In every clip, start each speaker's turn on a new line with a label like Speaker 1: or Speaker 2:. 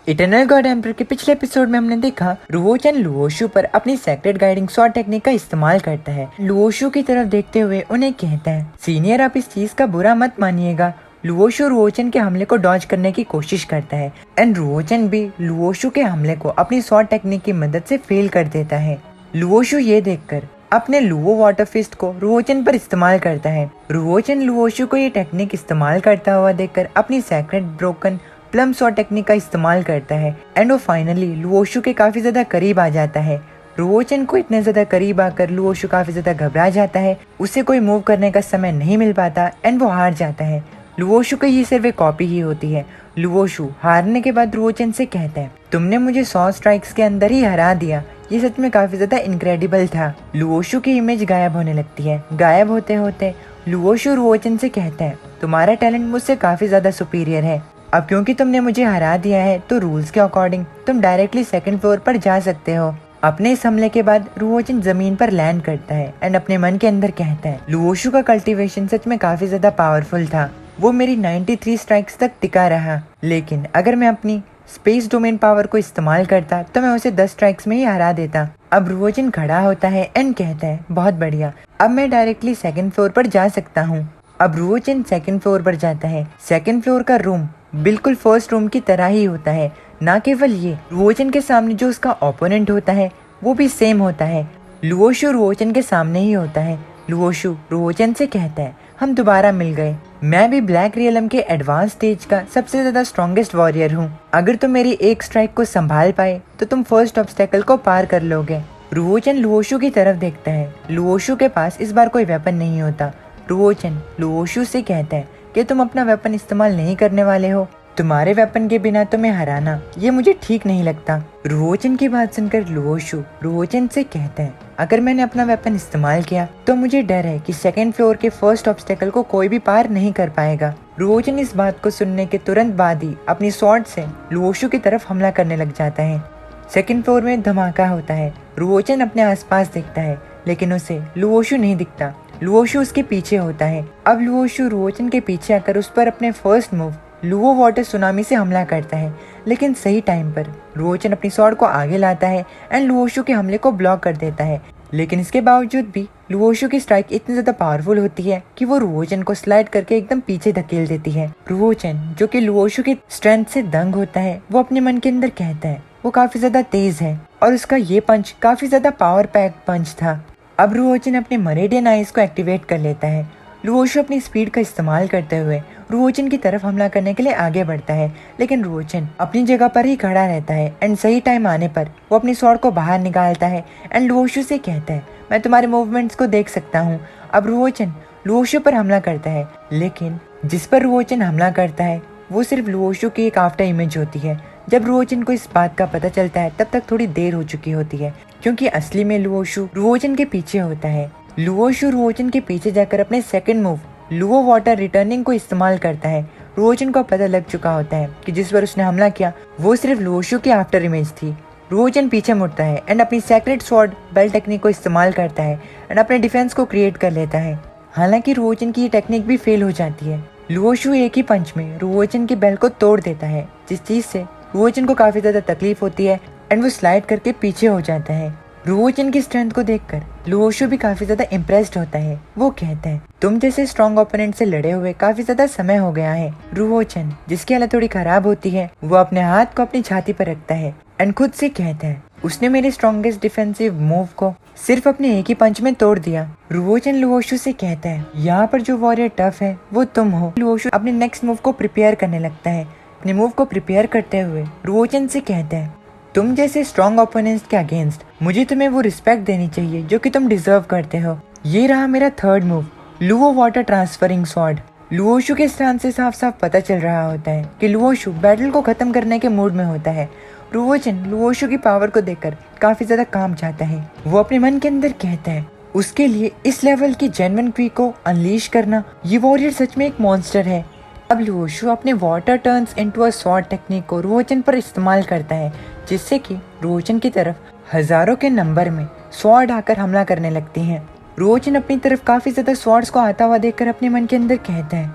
Speaker 1: Eternal God emperor के पिछले episode में हमने देखा रुओचन लुओशु पर अपनी सेक्रेट गाइडिंग स्वॉर्ड टेक्निक का इस्तेमाल करता है। लुओशु की तरफ देखते हुए उन्हें कहता है, सीनियर आप इस चीज का बुरा मत मानिएगा। लुओशु रुओचन के हमले को डॉज करने की कोशिश करता है एंड रुओचन भी लुओशु के हमले को अपनी स्वॉर्ड टेक्निक की मदद से फेल कर देता है। लुओशु ये देखकर अपने लुओ वाटर फिस्ट को रुओचन पर इस्तेमाल करता है। रुओचन लुओशु को ये टेक्निक इस्तेमाल करता हुआ देखकर अपनी secret broken plum sword technique का इस्तेमाल करता है एंड वो फाइनली लुओशु के काफी ज्यादा करीब आ जाता है। रुओचन को इतने ज्यादा करीब आकर लुओशु काफी ज्यादा घबरा जाता है, उसे कोई मूव करने का समय नहीं मिल पाता एंड वो हार जाता है। लुओशु की ये सिर्फ एक कॉपी ही होती है। लुओशु हारने के बाद रुओचन से कहता है, तुमने मुझे 100 स्ट्राइक्स के अंदर ही हरा दिया, ये सच में काफी ज्यादा इनक्रेडिबल था। लुओशु की इमेज गायब होने लगती है। गायब होते होते लुओशु रुओचन से कहता है, तुम्हारा टैलेंट मुझसे काफी ज्यादा सुपीरियर है। अब क्योंकि तुमने मुझे हरा दिया है तो रूल्स के अकॉर्डिंग तुम डायरेक्टली सेकंड फ्लोर पर जा सकते हो। अपने इस हमले के बाद रुओचन जमीन पर लैंड करता है एंड अपने मन के अंदर कहता है, लुओशु का कल्टीवेशन सच में काफी ज्यादा पावरफुल था। वो मेरी 93 स्ट्राइक्स तक टिका रहा, लेकिन अगर मैं अपनी स्पेस डोमेन पावर को इस्तेमाल करता तो मैं उसे 10 स्ट्राइक्स में ही हरा देता। अब रुओचन खड़ा होता है एंड कहता है, बहुत बढ़िया, अब मैं डायरेक्टली सेकंड फ्लोर पर जा सकता हूँ। अब रुओचन सेकंड फ्लोर पर जाता है। सेकंड फ्लोर का रूम बिल्कुल फर्स्ट रूम की तरह ही होता है। ना केवल ये, रुओचन के सामने जो उसका ओपोनेंट होता है वो भी सेम होता है। लुओशु रुओचन के सामने ही होता है। लुओशु रुओचन से कहता है, हम दोबारा मिल गए। मैं भी ब्लैक रियलम के एडवांस स्टेज का सबसे ज्यादा स्ट्रॉन्गेस्ट वॉरियर हूँ। अगर तुम मेरी एक स्ट्राइक को संभाल पाए तो तुम फर्स्ट ऑब्स्टेकल को पार कर लोगे। रुओचन लुओशु की तरफ देखता है। लुओशु के पास इस बार कोई वेपन नहीं होता। रुओचन लुओशु से कहता है कि तुम अपना वेपन इस्तेमाल नहीं करने वाले हो, तुम्हारे वेपन के बिना तुम्हें हराना ये मुझे ठीक नहीं लगता। रुओचन की बात सुनकर लुओशु रुओचन से कहता है, अगर मैंने अपना वेपन इस्तेमाल किया तो मुझे डर है कि सेकंड फ्लोर के फर्स्ट ऑब्स्टेकल को कोई भी पार नहीं कर पाएगा। रुओचन इस बात को सुनने के तुरंत बाद ही अपनी स्वॉर्ड से लुओशु की तरफ हमला करने लग जाता है। सेकंड फ्लोर में धमाका होता है। रुओचन अपने आसपास देखता है लेकिन उसे लुओशु नहीं दिखता। लुओशु उसके पीछे होता है। अब लुओशु रुओचन के पीछे आकर उस पर अपने first move Luo water tsunami से हमला करता है, लेकिन सही टाइम पर रुओचन अपनी स्वॉर्ड को आगे लाता है एंड लुओशु के हमले को ब्लॉक कर देता है। लेकिन इसके बावजूद भी लुओशु की स्ट्राइक इतनी ज्यादा पावरफुल होती है कि वो रुओचन को स्लाइड करके एकदम पीछे धकेल देती है। रुओचन जो कि लुओशु की स्ट्रेंथ से दंग होता है, वो अपने मन के अंदर कहता है वो काफी ज्यादा तेज है और उसका ये पंच काफी ज्यादा पावर पैक पंच था। अब रुओचन अपने मरेडियन आइज को एक्टिवेट कर लेता है। लुओशु अपनी स्पीड का इस्तेमाल करते हुए रुओचन की तरफ हमला करने के लिए आगे बढ़ता है, लेकिन रुओचन अपनी जगह पर ही खड़ा रहता है एंड सही टाइम आने पर वो अपनी स्वॉर्ड को बाहर निकालता है एंड लुओशु से कहता है, मैं तुम्हारे मूवमेंट्स को देख सकता हूँ। अब रुओचन लुओशु पर हमला करता है, लेकिन जिस पर रुओचन हमला करता है वो सिर्फ लुओशु की एक आफ्टर इमेज होती है। जब रुओचन को इस बात का पता चलता है तब तक थोड़ी देर हो चुकी होती है, क्योंकि असली में लुओशु रुओचन के पीछे होता है। लुओशु रुओचन के पीछे जाकर अपने second move Luo water returning को इस्तेमाल करता है। रुओचन को पता लग चुका होता है कि जिस पर उसने हमला किया वो सिर्फ लुओशु की आफ्टर इमेज थी। रुओचन पीछे मुड़ता है एंड अपनी सेक्रेट स्वॉर्ड बेल टेक्निक को इस्तेमाल करता है एंड अपने डिफेंस को क्रिएट कर लेता है। हालांकि रुओचन की ये टेक्निक भी फेल हो जाती है। लुओशु एक ही पंच में रुओचन की बेल को तोड़ देता है, जिस चीज से रुओचन को काफी ज्यादा तकलीफ होती है एंड वो स्लाइड करके पीछे हो जाता है। रुओचन की स्ट्रेंथ को देखकर लुओशु भी काफी ज्यादा इम्प्रेस्ड होता है। वो कहता है, तुम जैसे स्ट्रॉन्ग ओपोनेंट से लड़े हुए काफी ज्यादा समय हो गया है। रुओचन जिसकी हालत थोड़ी खराब होती है वो अपने हाथ को अपनी छाती पर रखता है एंड खुद से कहता है, उसने मेरे स्ट्रॉन्गेस्ट डिफेंसिव मूव को सिर्फ अपने एक ही पंच में तोड़ दिया। रुओचन लुओशु से कहता है, यहाँ पर जो वॉरियर टफ है वो तुम हो। लुओशु अपने नेक्स्ट मूव को प्रिपेयर करने लगता है। अपने मूव को प्रिपेयर करते हुए रुओचन से कहता है, तुम जैसे स्ट्रॉन्ग ओपोनेंट्स के अगेंस्ट मुझे तुम्हें वो रिस्पेक्ट देनी चाहिए जो कि तुम डिजर्व करते हो। ये रहा मेरा third move Luo water transferring sword. Luoshu के स्थान से साफ साफ पता चल रहा होता है कि लुओशु बैटल को खत्म करने के मूड में होता है। रुओचन लुओशु की पावर को देखकर काफी ज्यादा काम चाहता है। वो अपने मन के अंदर कहता है, उसके लिए इस लेवल की जेन्युइन क्वी को अनलीश करना, ये वॉरियर सच में एक मॉन्स्टर है। अब लुओशु अपने water turns into a sword technique को रुओचन पर इस्तेमाल करता है, जिससे कि रुओचन की तरफ हजारों के नंबर में स्वॉर्ड आकर हमला करने लगती हैं। रुओचन अपनी तरफ काफी ज्यादा स्वॉर्ड्स को आता हुआ देखकर अपने मन के अंदर कहता है,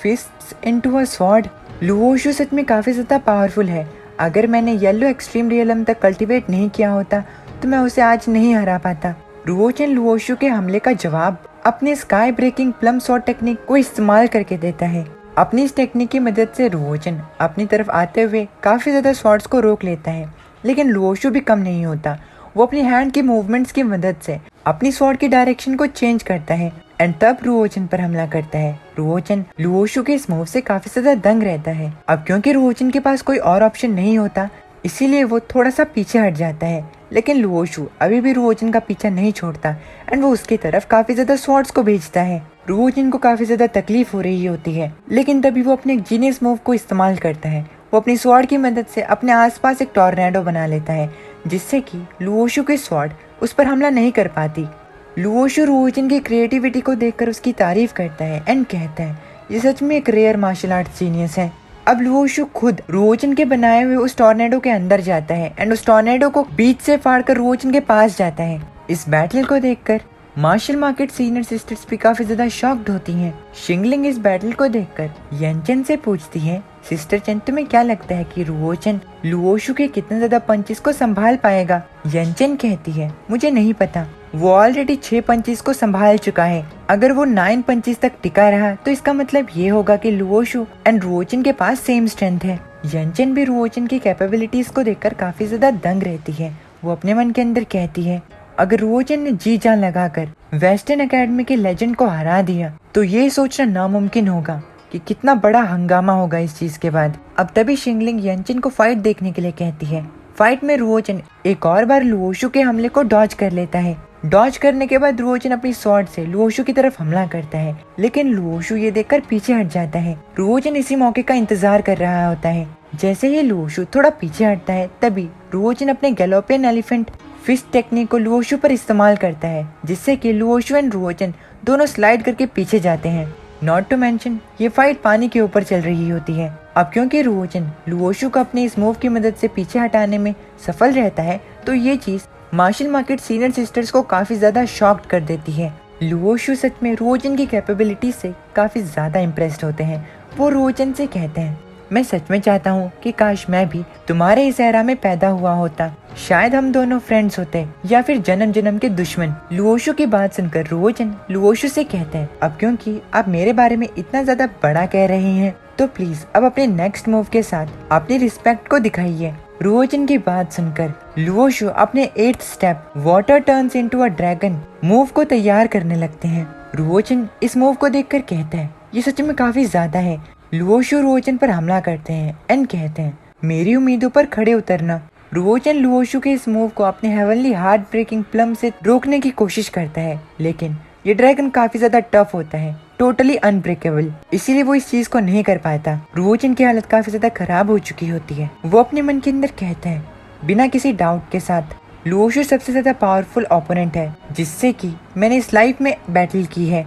Speaker 1: फिस्ट्स इनटू अ स्वॉर्ड। लुओशु सच में काफी ज्यादा पावरफुल है। अगर मैंने येलो एक्सट्रीम रियलम तक कल्टीवेट नहीं किया होता तो मैं उसे आज नहीं हरा पाता। रुओचन लुओशु के हमले का जवाब अपने sky breaking plum shot technique को इस्तेमाल करके देता है। अपनी इस टेक्निक की मदद से रुओचन अपनी तरफ आते हुए काफी ज्यादा शॉट्स को रोक लेता है, लेकिन लुओशु भी कम नहीं होता। वो अपनी हैंड की मूवमेंट्स की मदद से अपनी स्वॉर्ड की डायरेक्शन को चेंज करता है एंड तब रुओचन पर हमला करता है। रुओचन लुओशु के इस मूव से काफी ज्यादा दंग रहता है। अब क्योंकि रुओचन के पास कोई और ऑप्शन नहीं होता, इसीलिए वो थोड़ा सा पीछे हट जाता है, लेकिन लुओशु अभी भी रुओचन का पीछा नहीं छोड़ता एंड वो उसकी तरफ काफी ज्यादा स्वॉर्ड्स को भेजता है। रुओचन को काफी ज्यादा तकलीफ हो रही होती है, लेकिन तभी वो अपने जीनियस मूव को इस्तेमाल करता है। वो अपनी स्वॉर्ड की मदद से अपने आसपास एक टॉर्नेडो बना लेता है, जिससे कि लुओशु की स्वॉर्ड उस पर हमला नहीं कर पाती। लुओशु रुओचन की क्रिएटिविटी को देखकर उसकी तारीफ करता है एंड कहता है ये सच में एक रेयर मार्शल आर्ट्स जीनियस है। अब लुओशु खुद रुओचन के बनाए हुए उस टॉर्नेडो के अंदर जाता है एंड उस टॉर्नेडो को बीच से फाड़कर रुओचन के पास जाता है। इस बैटल को देखकर मार्शल मार्केट सीनियर सिस्टर्स भी काफी ज्यादा शॉक्ड होती हैं। शिंगलिंग इस बैटल को देखकर यनचन से पूछती है, सिस्टर चन तुम्हें क्या लगता है कि रुओचन लुओशु के कितने ज्यादा पंचेस को संभाल पाएगा? यनचन कहती है मुझे नहीं पता, वो ऑलरेडी 6 पंचेस को संभाल चुका है। अगर वो 9 पंचेस तक टिका रहा तो इसका मतलब ये होगा कि लुओशु एंड रुओचन के पास सेम स्ट्रेंथ है। यनचन भी रुओचन की कैपेबिलिटीज को देखकर काफी ज्यादा दंग रहती है। वो अपने मन के अंदर कहती है अगर रुओचन ने जी जान लगाकर वेस्टर्न एकेडमी के लेजेंड को हरा दिया तो ये सोचना नामुमकिन होगा कि कितना बड़ा हंगामा होगा इस चीज के बाद। अब तभी शिंगलिंग यनचन को फाइट देखने के लिए कहती है। फाइट में रुओचन एक और बार लुओशु के हमले को डॉज कर लेता है। डॉज करने के बाद रुओचन अपनी स्वॉर्ड से लुओशु की तरफ हमला करता है, लेकिन लुओशु ये देखकर पीछे हट जाता है। रुओचन इसी मौके का इंतजार कर रहा होता है। जैसे ही लुओशु थोड़ा पीछे हटता है, तभी रुओचन अपने गैलोपियन एलिफेंट फिस्ट टेक्निक को लुओशु पर इस्तेमाल करता है, जिससे कि लुओशु एंड रुओचन दोनों स्लाइड करके पीछे जाते हैं। नॉट टू मेंशन ये फाइट पानी के ऊपर चल रही होती है। अब क्योंकि रुओचन लुओशु को अपने इस मूव की मदद से पीछे हटाने में सफल रहता है, तो ये चीज मार्शल मार्केट सीनियर सिस्टर्स को काफी ज्यादा शॉक्ड कर देती है। लुओशु सच में रुओचन की कैपेबिलिटी से काफी ज्यादा इम्प्रेस्ड होते हैं। वो रुओचन से कहते हैं मैं सच में चाहता हूँ कि काश मैं भी तुम्हारे इस एरा में पैदा हुआ होता, शायद हम दोनों फ्रेंड्स होते या फिर जन्म जन्म के दुश्मन। लुओशु की बात सुनकर रुओचन लुओशु से कहते हैं अब क्योंकि आप मेरे बारे में इतना ज्यादा बड़ा कह रहे हैं तो प्लीज अब अपने नेक्स्ट मूव के साथ अपनी रिस्पेक्ट को दिखाइए। रुओचन की बात सुनकर लुओशु अपने 8th step water turns into a dragon move को तैयार करने लगते हैं। रुओचन इस मूव को देखकर कहते हैं ये सच में काफी ज्यादा है। लुओशु रुओचन पर हमला करते हैं एंड कहते हैं मेरी उम्मीदों पर खड़े उतरना। रुओचन लुओशु के इस मूव को अपने हेवनली हार्ट ब्रेकिंग प्लम से रोकने की कोशिश करता है, लेकिन ये ड्रैगन काफी ज्यादा टफ होता है, टोटली अनब्रेकेबल, इसीलिए वो इस चीज को नहीं कर पाता। रुओचन की हालत काफी ज्यादा खराब हो चुकी होती है। वो अपने मन के अंदर कहते हैं बिना किसी डाउट के साथ लुओशु सबसे ज्यादा पावरफुल ओपोनेंट है जिससे कि मैंने इस लाइफ में बैटल की है।